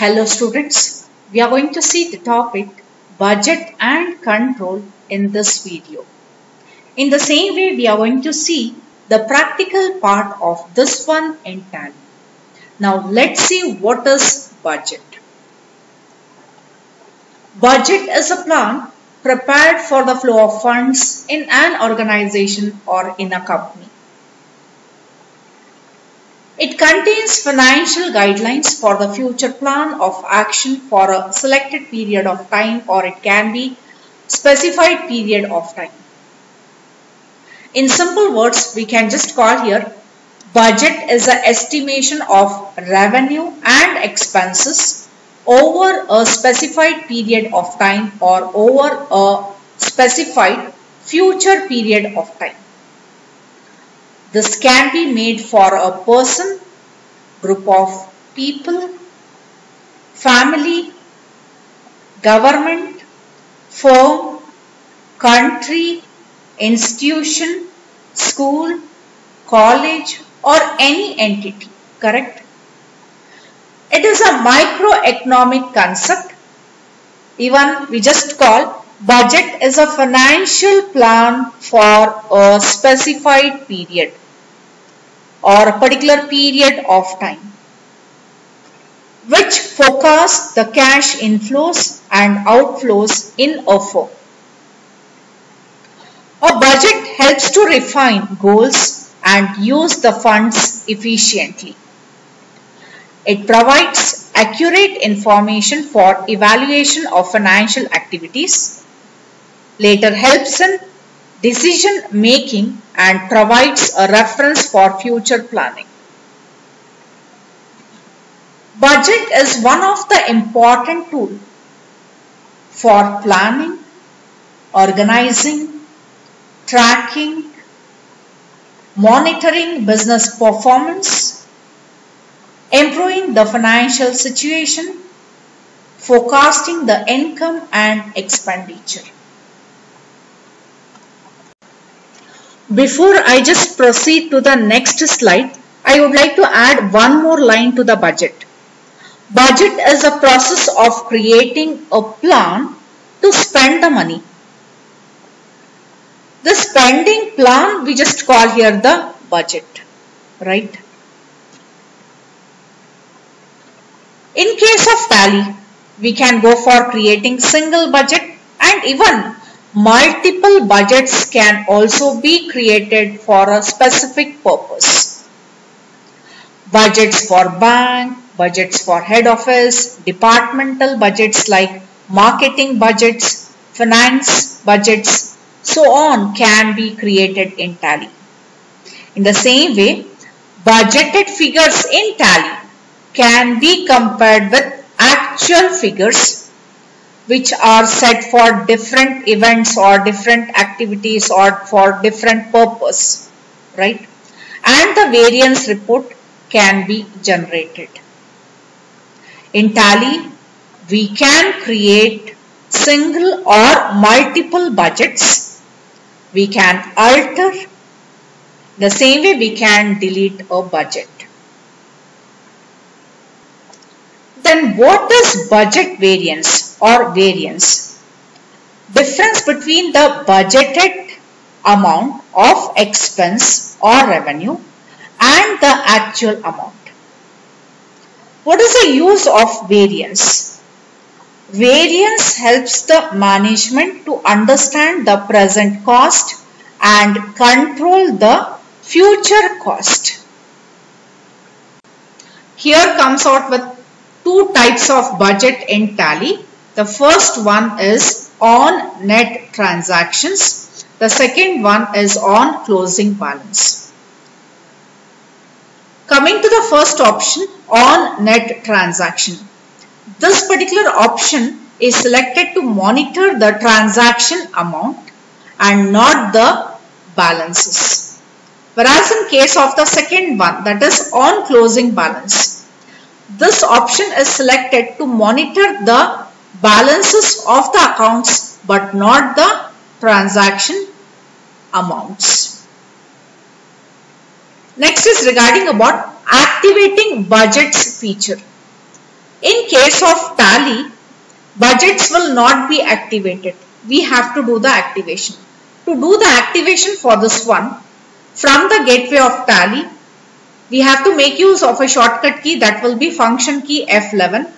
Hello students, we are going to see the topic budget and control in this video. In the same way, we are going to see the practical part of this one in Tally. Now let's see what is budget. Budget is a plan prepared for the flow of funds in an organization or in a company. It contains financial guidelines for the future plan of action for a selected period of time, or it can be specified period of time. In simple words, we can just call here budget is an estimation of revenue and expenses over a specified period of time or over a specified future period of time. This can be made for a person, group of people, family, government, firm, country, institution, school, college or any entity, correct? It is a microeconomic concept. Even we just call budget is a financial plan for a specified period or a particular period of time, which forecast the cash inflows and outflows in a firm. A budget helps to refine goals and use the funds efficiently. It provides accurate information for evaluation of financial activities, later helps in decision making and provides a reference for future planning. Budget is one of the important tools for planning, organizing, tracking, monitoring business performance, improving the financial situation, forecasting the income and expenditure. Before I just proceed to the next slide, I would like to add one more line to the budget. Budget is a process of creating a plan to spend the money. The spending plan we just call here the budget, right? In case of Tally, we can go for creating single budget, and even multiple budgets can also be created for a specific purpose. Budgets for bank, budgets for head office, departmental budgets like marketing budgets, finance budgets, so on can be created in Tally. In the same way, budgeted figures in Tally can be compared with actual figures which are set for different events or different activities or for different purpose, right? And the variance report can be generated. In Tally, we can create single or multiple budgets. We can alter. The same way we can delete a budget. Then what is budget variance or variance? Difference between the budgeted amount of expense or revenue and the actual amount. What is the use of variance? Variance helps the management to understand the present cost and control the future cost. Here comes out with two types of budget in Tally. The first one is on net transactions. The second one is on closing balance. Coming to the first option, on net transaction. This particular option is selected to monitor the transaction amount and not the balances. Whereas in case of the second one, that is on closing balance, this option is selected to monitor the balances of the accounts but not the transaction amounts. Next is regarding about activating budgets feature. In case of Tally, budgets will not be activated. We have to do the activation. To do the activation for this one, from the gateway of Tally, we have to make use of a shortcut key, that will be function key F11.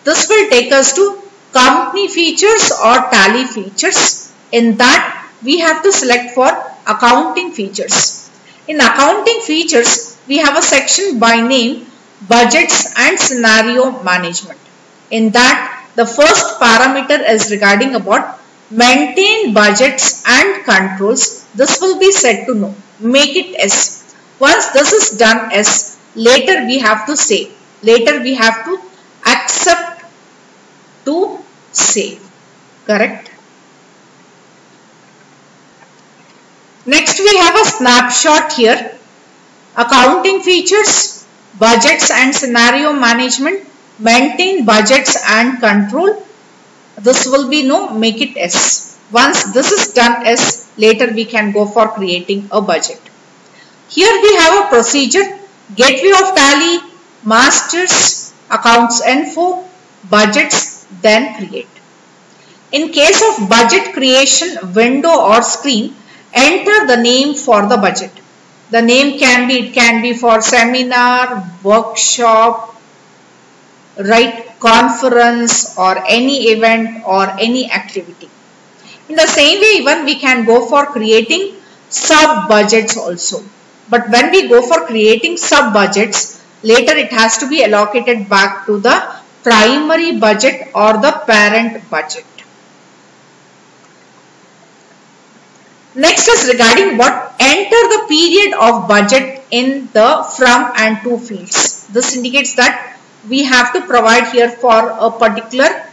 This will take us to company features or Tally features. In that, we have to select for accounting features. In accounting features, we have a section by name budgets and scenario management. In that, the first parameter is regarding about maintain budgets and controls. This will be set to no. Make it S. Once this is done S, later we have to save. Later we have to accept to save. Correct? Next we have a snapshot here. Accounting features, budgets and scenario management, maintain budgets and control. This will be no, make it S. Once this is done S, later we can go for creating a budget. Here we have a procedure, gateway of Tally, masters, accounts info, budgets, then create. In case of budget creation window or screen, enter the name for the budget. The name can be for seminar, workshop, right, conference or any event or any activity. In the same way, even we can go for creating sub budgets also. But when we go for creating sub budgets, later it has to be allocated back to the primary budget or the parent budget. Next is regarding what enter the period of budget in the from and to fields. This indicates that we have to provide here for a particular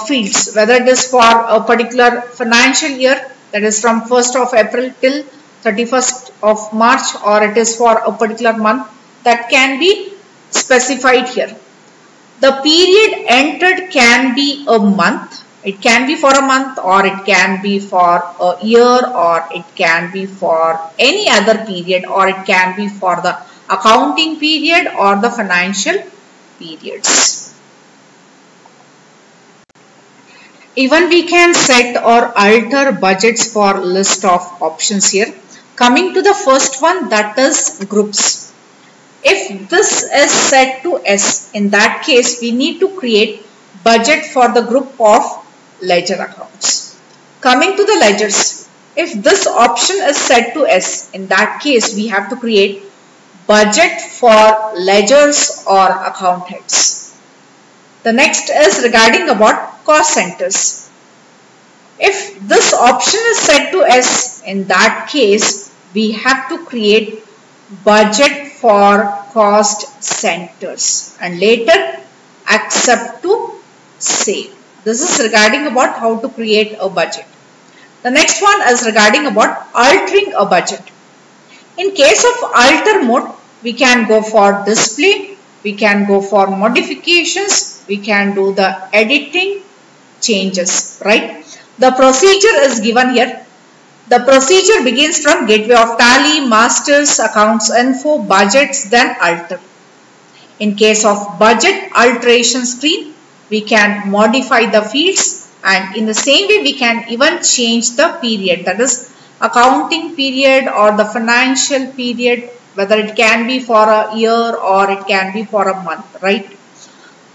fields, whether it is for a particular financial year, that is from 1st of April till 31st of March, or it is for a particular month, that can be specified here. The period entered can be a month. It can be for a month, or it can be for a year, or it can be for any other period, or it can be for the accounting period or the financial periods. Even we can set or alter budgets for list of options here. Coming to the first one, that is groups. If this is set to S, in that case we need to create budget for the group of ledger accounts. Coming to the ledgers, if this option is set to S, in that case we have to create budget for ledgers or account heads. The next is regarding about cost centers. If this option is set to S, in that case we have to create budget for cost centers and later accept to save. This is regarding about how to create a budget. The next one is regarding about altering a budget. In case of alter mode, we can go for display, we can go for modifications, we can do the editing changes, right? The procedure is given here. The procedure begins from gateway of Tally, masters, accounts info, budgets, then alter. In case of budget alteration screen, we can modify the fields, and in the same way we can even change the period, that is accounting period or the financial period, whether it can be for a year or it can be for a month, right?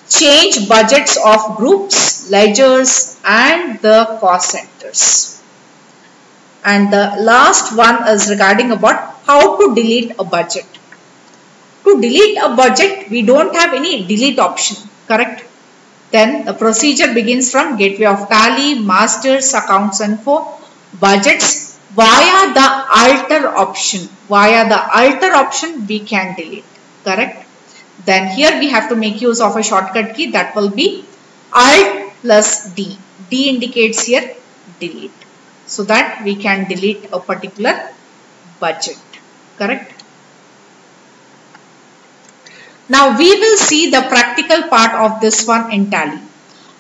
Change budgets of groups, ledgers and the cost centers. And the last one is regarding about how to delete a budget. To delete a budget, we don't have any delete option, correct? Then the procedure begins from gateway of Tally, masters, accounts info, budgets, via the alter option. Via the alter option we can delete, correct? Then here we have to make use of a shortcut key, that will be Alt plus D. D indicates here delete, so that we can delete a particular budget, correct? Now we will see the practical part of this one in Tally.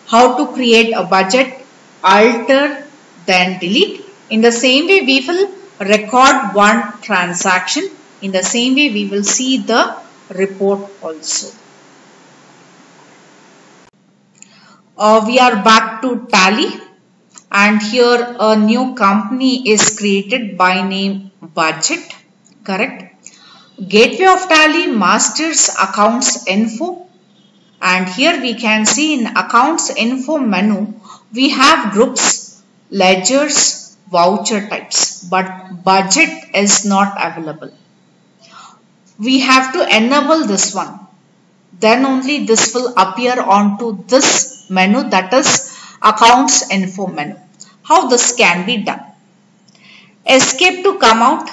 How to create a budget, alter, then delete. In the same way we will record one transaction. In the same way we will see the report also. We are back to Tally, and here a new company is created by name Budget, correct? Gateway of Tally masters accounts info, and here we can see in accounts info menu we have groups, ledgers, voucher types, but budget is not available. We have to enable this one, then only this will appear onto this menu, that is accounts info menu. How this can be done? Escape to come out.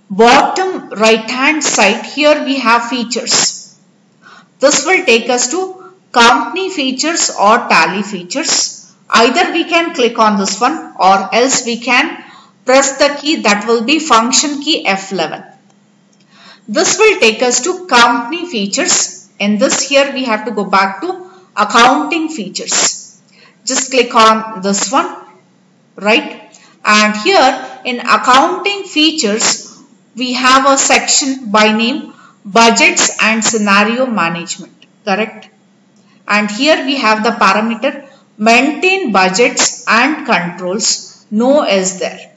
Bottom right hand side, here we have features. This will take us to company features or Tally features. Either we can click on this one or else we can press the key, that will be function key F11. This will take us to company features. In this, here we have to go back to accounting features. Just click on this one, right? And here in accounting features, we have a section by name budgets and scenario management, correct? And here we have the parameter maintain budgets and controls. No is there.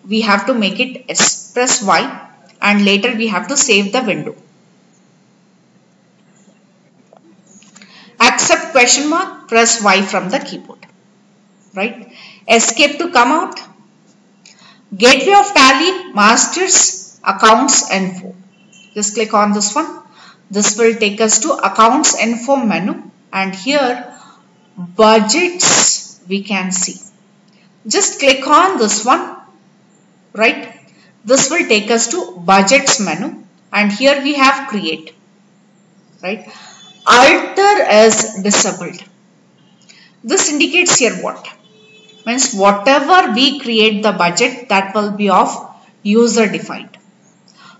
We have to make it S. Press Y. And later we have to save the window. Accept question mark, press Y from the keyboard, right? Escape to come out. Gateway of Tally masters accounts info. Just click on this one. This will take us to accounts info menu, and here budgets we can see. Just click on this one, right? This will take us to budgets menu, and here we have create, right? Alter is disabled. This indicates here what? Means whatever we create the budget, that will be of user defined.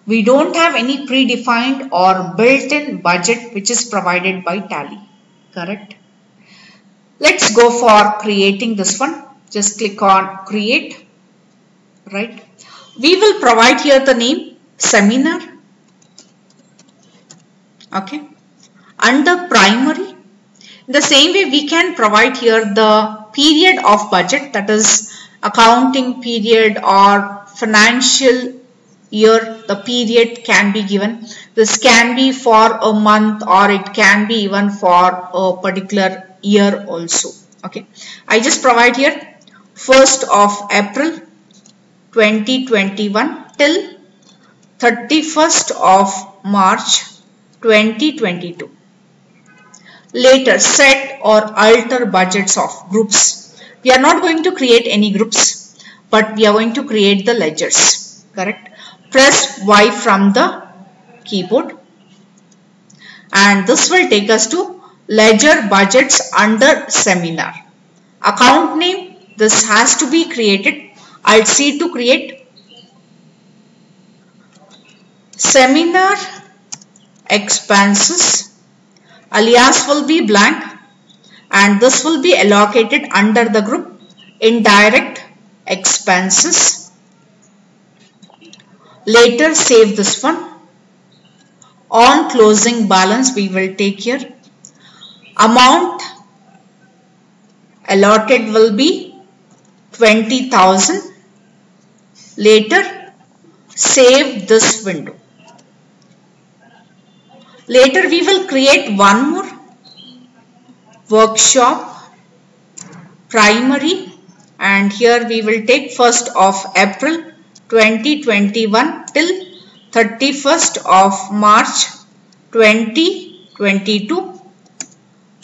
We don't have any predefined or built-in budget which is provided by Tally, correct? Let's go for creating this one. Just click on create, right? We will provide here the name seminar, okay? Under primary, the same way we can provide here the period of budget, that is accounting period or financial year, the period can be given. This can be for a month or it can be even for a particular year also, okay? I just provide here 1st of April 2021 till 31st of March 2022. Later, set or alter budgets of groups. We are not going to create any groups, but we are going to create the ledgers, correct? Press Y from the keyboard, and this will take us to ledger budgets under seminar. Account name, this has to be created. Alt C to create. Seminar expenses, alias will be blank, and this will be allocated under the group indirect expenses. Later save this one. On closing balance we will take here. Amount allotted will be 20,000. Later save this window. Later we will create one more workshop primary, and here we will take 1st of April 2021 till 31st of March 2022.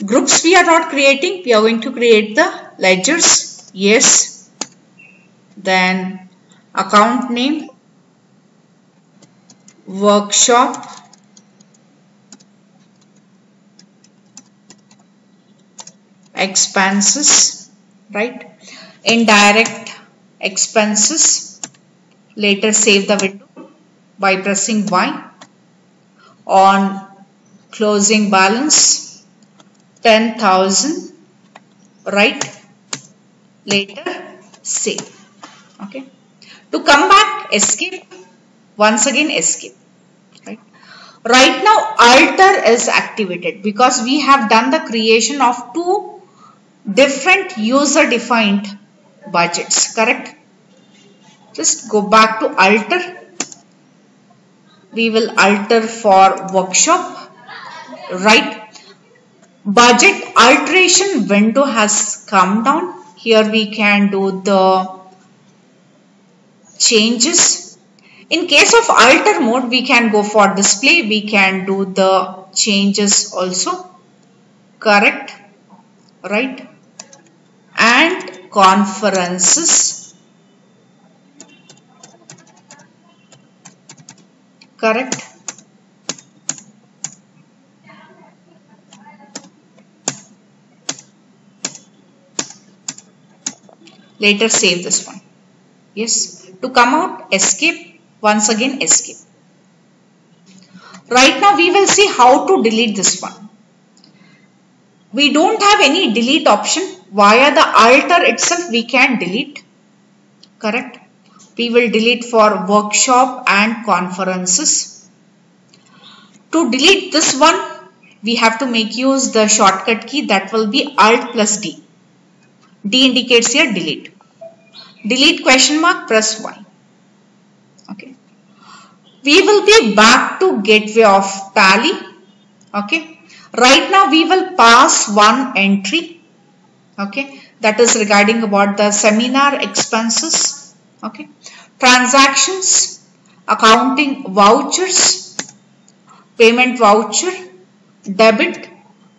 Groups we are not creating, we are going to create the ledgers. Yes. Then account name workshop expenses, right? Indirect expenses. Later save the window by pressing Y. On closing balance 10,000, right? Later save. Okay. To come back, escape. Once again escape. Right. Right now alter is activated because we have done the creation of two different user defined budgets, correct? Just go back to alter. We will alter for workshop, right? Budget alteration window has come down. Here we can do the changes. In case of alter mode, we can go for display. We can do the changes also, correct, right? And conferences, correct. Later save this one. Yes, to come out, escape, once again escape. Right now we will see how to delete this one. We don't have any delete option. Via the alter itself we can delete, correct. We will delete for workshop and conferences. To delete this one, we have to make use the shortcut key, that will be Alt plus D. D indicates here delete. Delete question mark, press Y. Okay. We will be back to gateway of Tally. Okay. Right now we will pass one entry. Okay. That is regarding about the seminar expenses. Okay. Transactions, accounting vouchers, payment voucher, debit,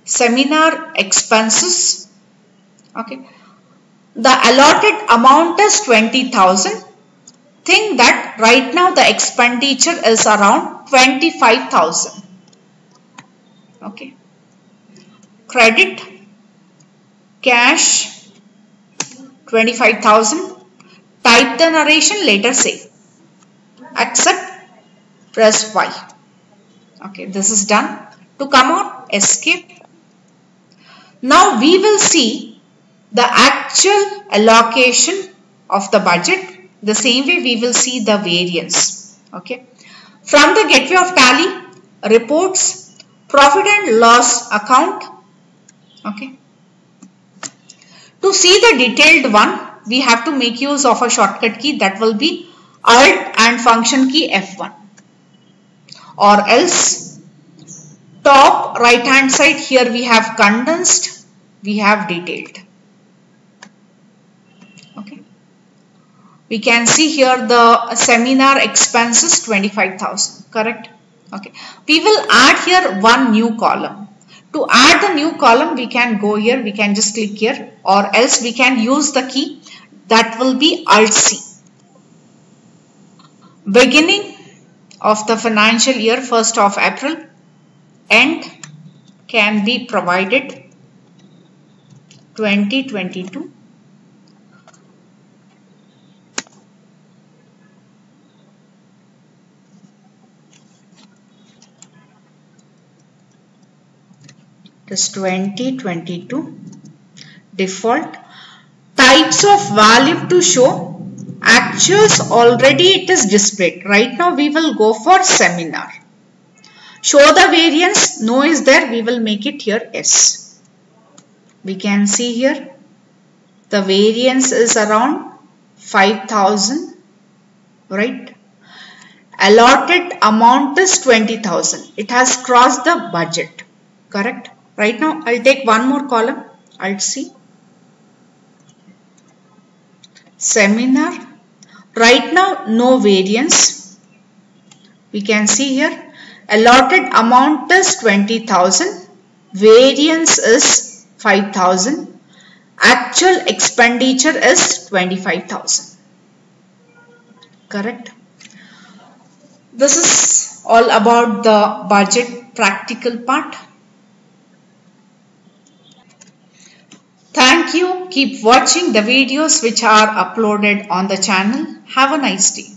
seminar expenses. Okay. The allotted amount is 20,000. Think that right now the expenditure is around 25,000. Okay. Credit, cash, 25,000. Type the narration, later save. Accept, press Y. Okay, this is done. To come out, escape. Now we will see the actual allocation of the budget. The same way we will see the variance. Okay. From the gateway of Tally, reports, profit and loss account. Okay. To see the detailed one, we have to make use of a shortcut key, that will be Alt and function key F1. Or else, top right hand side, here we have condensed, we have detailed. Okay. We can see here the seminar expenses 25,000, correct? Okay. We will add here one new column. To add the new column, we can go here, we can just click here, or else we can use the key, that will be Alt C. Beginning of the financial year, 1st of April, end can be provided 2022. It is 2022. Default. Types of value to show. Actuals already it is displayed. Right now we will go for seminar. Show the variance. No is there. We will make it here S. We can see here the variance is around 5,000. Right. Allotted amount is 20,000. It has crossed the budget. Correct. Right now I'll take one more column. Alt C. Seminar. Right now no variance. We can see here allotted amount is 20,000. Variance is 5,000. Actual expenditure is 25,000. Correct. This is all about the budget practical part. Thank you. Keep watching the videos which are uploaded on the channel. Have a nice day.